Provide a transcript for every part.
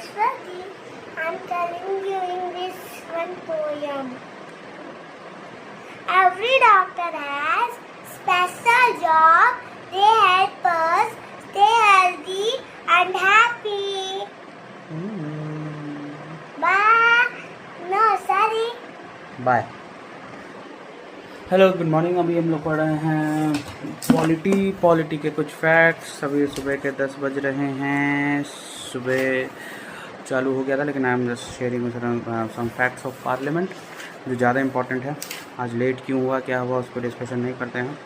Saraswati. I'm telling you in this one poem. Every doctor has special job. They help us stay healthy and happy. Bye. No, sorry. Bye. Hello, good morning. अभी हम लोग पढ़ रहे हैं polity के कुछ facts. अभी सुबह के 10 बज रहे हैं। सुबह चालू हो गया था, लेकिन I am just sharing some facts of parliament जो ज़्यादा इंपॉर्टेंट है। आज लेट क्यों हुआ, क्या हुआ, उसको डिस्कशन नहीं करते हैं।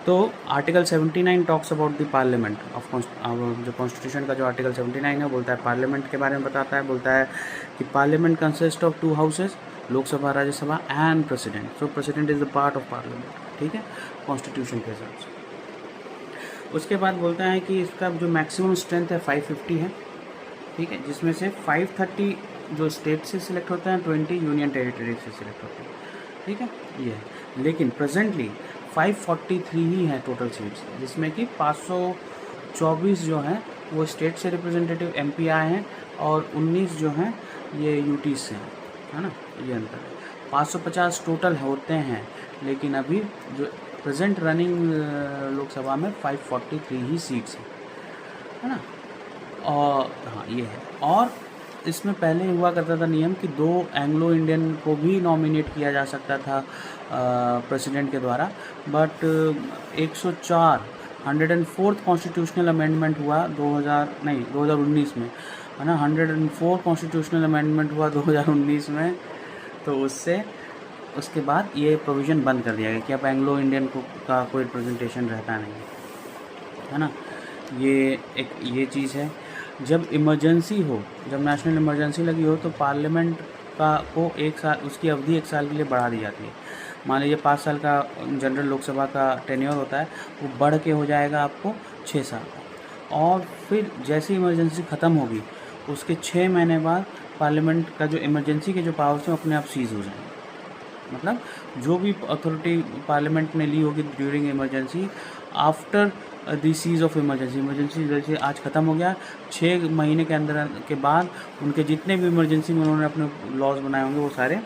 तो article 79 talks about the parliament of जो कॉन्स्टिट्यूशन का जो आर्टिकल 79 है, बोलता है पार्लियामेंट के बारे में बताता है। बोलता है कि parliament consist of 2 houses, Lok Sabha Rajya Sabha and president. So president is the part of parliament, ठीक है, कॉन्स्टिट्यूशन के हिसाब से। उसके बाद बोलता है कि इसका जो मैक्सिमम स्ट्रेंथ है 550 है, ठीक है, जिसमें से 530 जो स्टेट से सिलेक्ट होते हैं, 20 यूनियन टेरिटरी से सिलेक्ट होते हैं, ठीक है, ये है। लेकिन प्रेजेंटली 543 ही है टोटल सीट्स, जिसमें कि 524 जो हैं वो स्टेट से रिप्रेजेंटेटिव MP आए हैं और 19 जो हैं ये UT से हैं, है ना, ये अंतर है। 550 टोटल होते हैं, लेकिन अभी जो प्रेजेंट रनिंग लोकसभा में 543 ही सीट्स हैं, है ना। और हाँ, ये है। और इसमें पहले हुआ करता था नियम कि 2 एंग्लो इंडियन को भी नॉमिनेट किया जा सकता था प्रेसिडेंट के द्वारा, बट 104 कॉन्स्टिट्यूशनल अमेंडमेंट हुआ 2019 में, है ना। 104 कॉन्स्टिट्यूशनल अमेंडमेंट हुआ 2019 में, तो उसके बाद ये प्रोविज़न बंद कर दिया गया कि अब एंग्लो इंडियन का कोई रिप्रेजेंटेशन रहता नहीं है ना। ये चीज़ है। जब इमरजेंसी हो, जब नेशनल इमरजेंसी लगी हो, तो पार्लियामेंट को 1 साल, उसकी अवधि 1 साल के लिए बढ़ा दी जाती है। मान लीजिए 5 साल का जनरल लोकसभा का टेन्योर होता है, वो बढ़ के हो जाएगा आपको 6 साल का। और फिर जैसे इमरजेंसी ख़त्म होगी, उसके 6 महीने बाद पार्लियामेंट का जो इमरजेंसी के जो पावर्स हैं अपने आप सीज़ हो जाएंगे। मतलब जो भी अथॉरिटी पार्लियामेंट ने ली होगी during emergency, after the cease of emergency जैसे आज ख़त्म हो गया, 6 महीने के अंदर के बाद उनके जितने भी इमरजेंसी में उन्होंने अपने लॉज बनाए होंगे वो सारे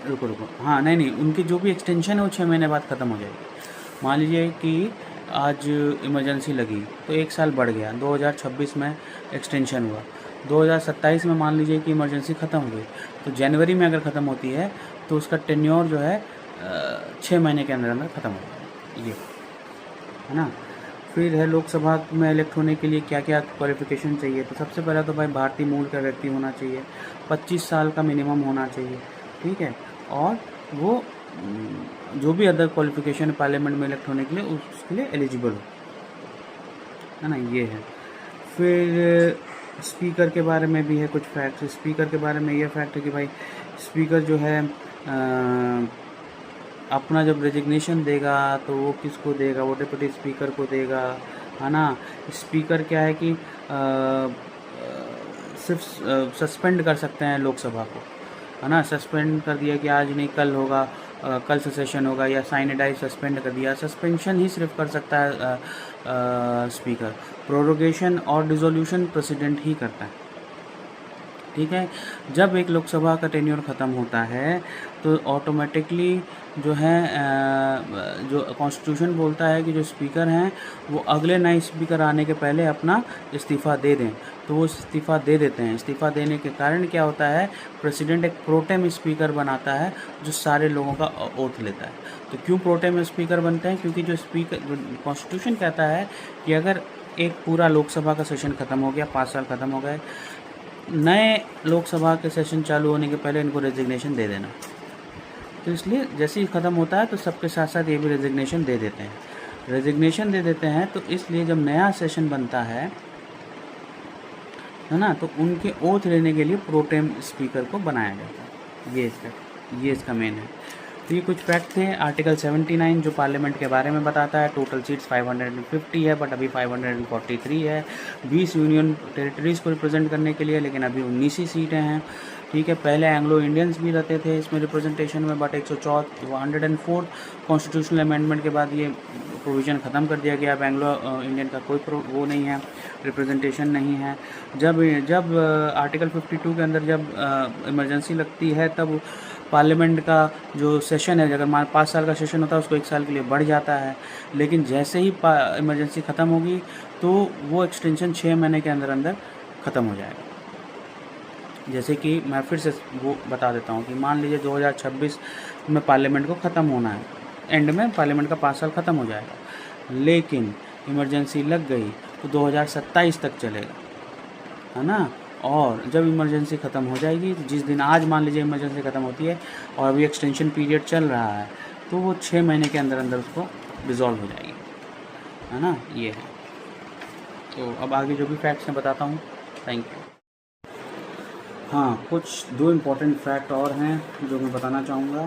रुको हाँ नहीं, उनकी जो भी एक्सटेंशन है वो 6 महीने बाद ख़त्म हो जाएगी। मान लीजिए कि आज इमरजेंसी लगी तो 1 साल बढ़ गया, 2026 में एक्सटेंशन हुआ, 2027 में मान लीजिए कि इमरजेंसी ख़त्म हो गई, तो जनवरी में अगर ख़त्म होती है तो उसका टेन्योर जो है 6 महीने के अंदर ख़त्म हो जाएगा, ये है ना। फिर है लोकसभा में इलेक्ट होने के लिए क्या क्या क्वालिफिकेशन चाहिए। तो सबसे पहले तो भाई भारतीय मूल का व्यक्ति होना चाहिए, 25 साल का मिनिमम होना चाहिए, ठीक है, और वो जो भी अदर क्वालिफिकेशन पार्लियामेंट में इलेक्ट होने के लिए उसके लिए एलिजिबल हो, है ना, ये है। फिर स्पीकर के बारे में भी है कुछ फैक्ट्स। स्पीकर के बारे में ये फैक्ट है कि भाई स्पीकर जो है अपना जब रेजिग्नेशन देगा तो वो किसको देगा, वो डिप्टी स्पीकर को देगा, है ना। स्पीकर क्या है कि सिर्फ सस्पेंड कर सकते हैं लोकसभा को, है ना। सस्पेंड कर दिया कि आज नहीं कल होगा, कल से सेशन होगा, या साइनेडाइज सस्पेंड कर दिया, सस्पेंशन ही सिर्फ कर सकता है स्पीकर। प्रोरोगेशन और डिसोल्यूशन प्रेसिडेंट ही करता है, ठीक है। जब एक लोकसभा का टेन्योर ख़त्म होता है तो ऑटोमेटिकली जो है जो कॉन्स्टिट्यूशन बोलता है कि जो स्पीकर हैं वो अगले नए स्पीकर आने के पहले अपना इस्तीफ़ा दे दें, तो वो इस्तीफ़ा दे देते हैं। इस्तीफ़ा देने के कारण क्या होता है, प्रेसिडेंट एक प्रोटेम स्पीकर बनाता है जो सारे लोगों का ओथ लेता है। तो क्यों प्रोटेम स्पीकर बनते हैं, क्योंकि जो कॉन्स्टिट्यूशन कहता है कि अगर एक पूरा लोकसभा का सेशन ख़त्म हो गया, 5 साल ख़त्म हो गए, नए लोकसभा के सेशन चालू होने के पहले इनको रेजिग्नेशन दे देना। तो इसलिए जैसे ही ख़त्म होता है तो सबके साथ साथ ये भी रेजिग्नेशन दे देते हैं। तो इसलिए जब नया सेशन बनता है ना, तो उनके ओथ लेने के लिए प्रोटेम स्पीकर को बनाया जाता है। ये इसका मेन है। तो ये कुछ फैक्ट थे। आर्टिकल 79 जो पार्लियामेंट के बारे में बताता है, टोटल सीट्स 550 है, बट अभी 543 है। 20 यूनियन टेरिटरीज़ को रिप्रेजेंट करने के लिए, लेकिन अभी 19 ही सीटें हैं। ठीक है। पहले एंग्लो इंडियंस भी रहते थे इसमें रिप्रेजेंटेशन में, बट 104 कॉन्स्टिट्यूशनल अमेंडमेंट के बाद ये प्रोविज़न ख़त्म कर दिया गया। अब एंग्लो इंडियन का कोई वो नहीं है, रिप्रेजेंटेशन नहीं है। जब आर्टिकल 52 के अंदर जब इमरजेंसी लगती है तब पार्लियामेंट का जो सेशन है, अगर 5 साल का सेशन होता है उसको 1 साल के लिए बढ़ जाता है। लेकिन जैसे ही इमरजेंसी ख़त्म होगी तो वो एक्सटेंशन 6 महीने के अंदर अंदर ख़त्म हो जाएगा। जैसे कि मैं फिर से वो बता देता हूँ कि मान लीजिए 2026 में पार्लियामेंट को ख़त्म होना है, एंड में पार्लियामेंट का 5 साल ख़त्म हो जाएगा, लेकिन इमरजेंसी लग गई तो 2027 तक चलेगा, है ना। और जब इमरजेंसी ख़त्म हो जाएगी, तो जिस दिन आज मान लीजिए इमरजेंसी ख़त्म होती है और अभी एक्सटेंशन पीरियड चल रहा है, तो वो 6 महीने के अंदर अंदर उसको डिज़ोल्व हो जाएगी, है ना। ये है। तो अब आगे जो भी फैक्ट्स हैं बताता हूँ। Thank you. हाँ, कुछ 2 इम्पॉर्टेंट फैक्ट और हैं जो मैं बताना चाहूँगा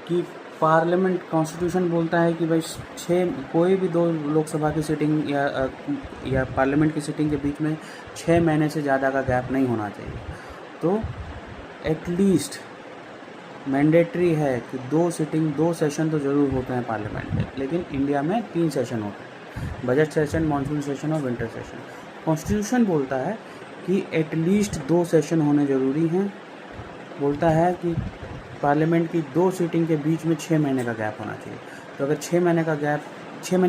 कि पार्लियामेंट कॉन्स्टिट्यूशन बोलता है कि भाई कोई भी 2 लोकसभा की सीटिंग या पार्लियामेंट की सीटिंग के बीच में 6 महीने से ज़्यादा का गैप नहीं होना चाहिए। तो एटलीस्ट मैंडेटरी है कि 2 सेशन तो ज़रूर होते हैं पार्लियामेंट में, लेकिन इंडिया में 3 सेशन होते हैं, बजट सेशन, मानसून सेशन और विंटर सेशन। कॉन्स्टिट्यूशन बोलता है कि एटलीस्ट 2 सेशन होने ज़रूरी हैं। बोलता है कि पार्लियामेंट की 2 सीटिंग के बीच में 6 महीने का गैप होना चाहिए। तो अगर 6 महीने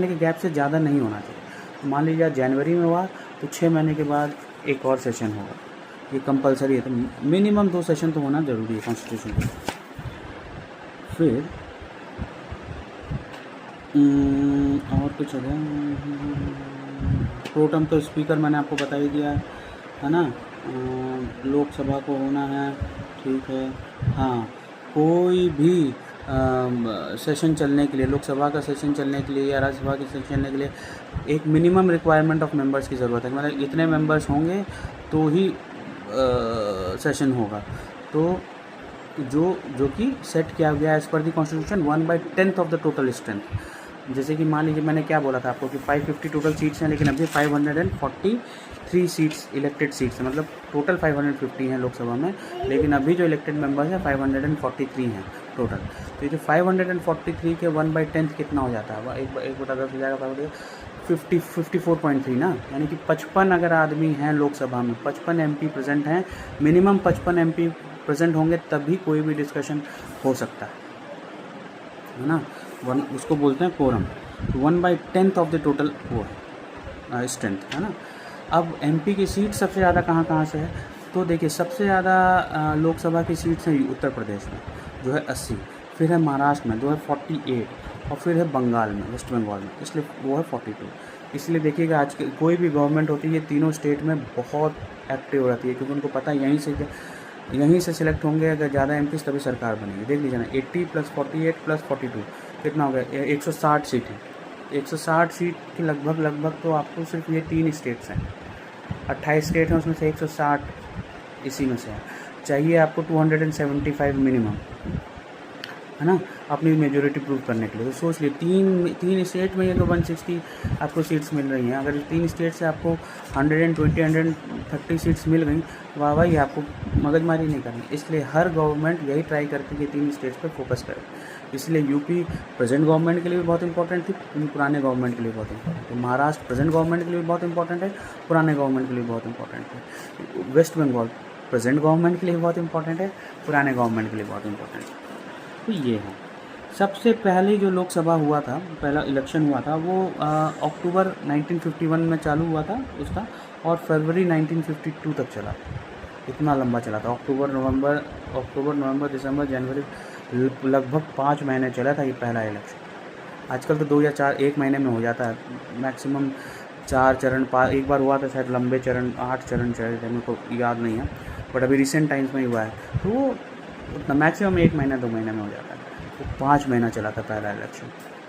के गैप से ज़्यादा नहीं होना चाहिए। तो मान लीजिए आज जनवरी में हुआ तो 6 महीने के बाद एक और सेशन होगा, ये कंपलसरी है। तो मिनिमम 2 सेशन तो होना ज़रूरी है कॉन्स्टिट्यूशन में। फिर और कुछ है, प्रोटम तो स्पीकर मैंने आपको बता ही दिया है ना। लोकसभा को होना है, ठीक है। हाँ, कोई भी सेशन चलने के लिए, लोकसभा का सेशन चलने के लिए या राज्यसभा के सेशन चलने के लिए एक मिनिमम रिक्वायरमेंट ऑफ मेंबर्स की ज़रूरत है। मतलब इतने मेंबर्स होंगे तो ही सेशन होगा। तो जो कि सेट किया गया as per the constitution 1/10 of the total strength. जैसे कि मान लीजिए मैंने क्या बोला था आपको कि 550 टोटल सीट्स हैं, लेकिन अभी 543 सीट्स इलेक्टेड सीट्स हैं, मतलब टोटल 550 हैं लोकसभा में, लेकिन अभी जो इलेक्टेड मेंबर्स हैं 543 हैं टोटल। तो ये जो 543 के 1/10 कितना हो जाता है, एक बटा 10 हो जाएगा, 54.3 ना, यानी कि 55 अगर आदमी हैं लोकसभा में, 55 MP प्रेजेंट हैं, मिनिमम 55 MP प्रेजेंट होंगे तभी कोई भी डिस्कशन हो सकता है ना। उसको बोलते हैं कोरम। 1/10 ऑफ द टोटल वो है स्ट्रेंथ, है ना। अब MP की सीट सबसे ज़्यादा कहाँ से है, तो देखिए सबसे ज़्यादा लोकसभा की सीट्स हैं उत्तर प्रदेश में जो है 80, फिर है महाराष्ट्र में जो है 48, और फिर है बंगाल में, वेस्ट बंगाल में, इसलिए वो है 42। इसलिए देखिएगा आज कोई भी गवर्नमेंट होती है ये तीनों स्टेट में बहुत एक्टिव रहती है, क्योंकि उनको पता है यहीं से सिलेक्ट होंगे अगर ज़्यादा MPs तभी सरकार बनेगी। देख लीजिए ना, 80 + 48 + 42 कितना हो गया, 160 सीट है। 160 सीट की लगभग तो आपको सिर्फ ये 3 स्टेट्स हैं, 28 स्टेट हैं, उसमें से 160 इसी में से है। चाहिए आपको 275 मिनिमम, है ना, अपनी मेजोरिटी प्रूव करने के लिए। तो सोच लिए तीन स्टेट में ये तो 160 आपको सीट्स मिल रही हैं। अगर 3 स्टेट से आपको 130 सीट्स मिल गई, वाह भाई, आपको मगजमारी नहीं करनी। इसलिए हर गवर्नमेंट यही ट्राई करती है कि 3 स्टेट्स पर फोकस करे। इसलिए यूपी प्रेजेंट गवर्नमेंट के लिए भी बहुत इंपॉर्टेंट थी, पुराने गवर्नमेंट के लिए बहुत इंपॉर्टेंट है। महाराष्ट्र प्रेजेंट गवर्नमेंट के लिए भी बहुत इंपॉर्टेंट है, पुराने गवर्नमेंट के लिए बहुत इंपॉर्टेंट है। वेस्ट बंगाल प्रेजेंट गवर्नमेंट के लिए बहुत इंपॉर्टेंट है, पुराने गवर्नमेंट के लिए बहुत इंपॉर्टेंट है। तो ये है। सबसे पहले जो लोकसभा हुआ था, पहला इलेक्शन हुआ था, वो अक्टूबर 1951 में चालू हुआ था उसका, और फरवरी 1952 तक चला। इतना लंबा चला था। अक्टूबर नवंबर दिसंबर जनवरी, लगभग 5 महीने चला था ये पहला इलेक्शन। आजकल तो 2 या 4 1 महीने में हो जाता है, मैक्सिमम 4 चरण, एक बार हुआ था शायद लंबे चरण 8 चरण चले थे, मेरे को याद नहीं है, बट अभी रिसेंट टाइम्स में ही हुआ है। तो वो उतना मैक्सिमम 1 महीना 2 महीने में हो जाता है। तो 5 महीना चला था पहला इलेक्शन,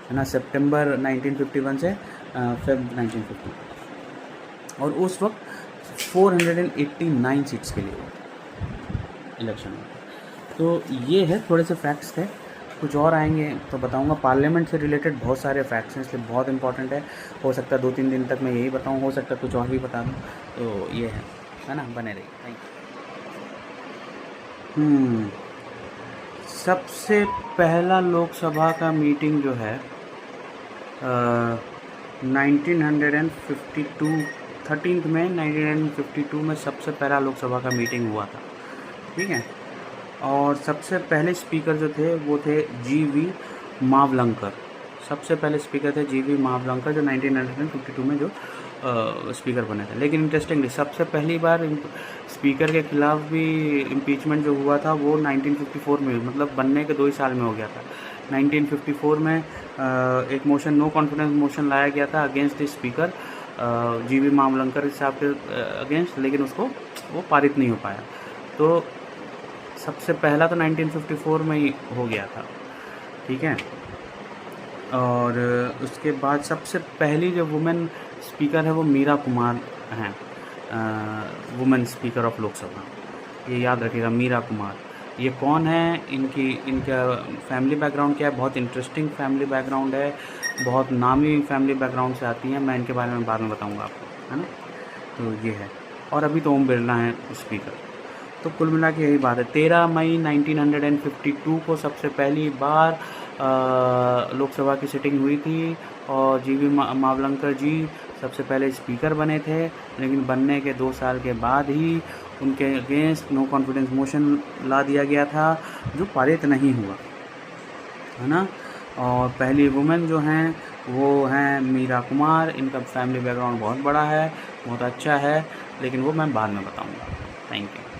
है ना, सितंबर 1951 से फेब 1950। और उस वक्त 489 सीट्स के लिए इलेक्शन हुआ। तो ये है, थोड़े से फैक्ट्स थे, कुछ और आएंगे तो बताऊंगा। पार्लियामेंट से रिलेटेड बहुत सारे फैक्ट्स हैं, इसलिए बहुत इंपॉर्टेंट है। हो सकता है 2-3 दिन तक मैं यही बताऊँ, हो सकता है कुछ और भी बता दूँ। तो ये है ना, बने रहिए। Thank you. सबसे पहला लोकसभा का मीटिंग जो है 1952 13 मई 1952 में सबसे पहला लोकसभा का मीटिंग हुआ था, ठीक है। और सबसे पहले स्पीकर जो थे वो थे जी.वी. मावलंकर। सबसे पहले स्पीकर थे जी.वी. मावलंकर, जो 1952 में जो स्पीकर बने थे। लेकिन इंटरेस्टिंगली सबसे पहली बार स्पीकर के खिलाफ भी इम्पीचमेंट जो हुआ था वो 1954 में, मतलब बनने के 2 ही साल में हो गया था। 1954 में एक मोशन, नो कॉन्फिडेंस मोशन लाया गया था against the speaker G.V.. Mavalankar साहब के अगेंस्ट, लेकिन उसको वो पारित नहीं हो पाया। तो सबसे पहला तो 1954 में ही हो गया था, ठीक है। और उसके बाद सबसे पहली जो वुमेन स्पीकर है वो मीरा कुमार हैं, वुमेन स्पीकर ऑफ लोकसभा। ये याद रखिएगा, मीरा कुमार। ये कौन है, इनका फैमिली बैकग्राउंड क्या है? बहुत इंटरेस्टिंग फैमिली बैकग्राउंड है, बहुत नामी फैमिली बैकग्राउंड से आती हैं। मैं इनके बारे में बाद में बताऊंगा आपको, है ना। तो ये है। और अभी तो ओम बिरला हैं स्पीकर। तो कुल मिला के यही बात है। 13 मई 1952 को सबसे पहली बार लोकसभा की सिटिंग हुई थी और जी.वी. मावलंकर जी सबसे पहले स्पीकर बने थे, लेकिन बनने के 2 साल के बाद ही उनके अगेंस्ट नो कॉन्फिडेंस मोशन ला दिया गया था, जो पारित नहीं हुआ, है ना। और पहली वुमेन जो हैं वो हैं मीरा कुमार। इनका फैमिली बैकग्राउंड बहुत बड़ा है, बहुत अच्छा है, लेकिन वो मैं बाद में बताऊंगा। Thank you.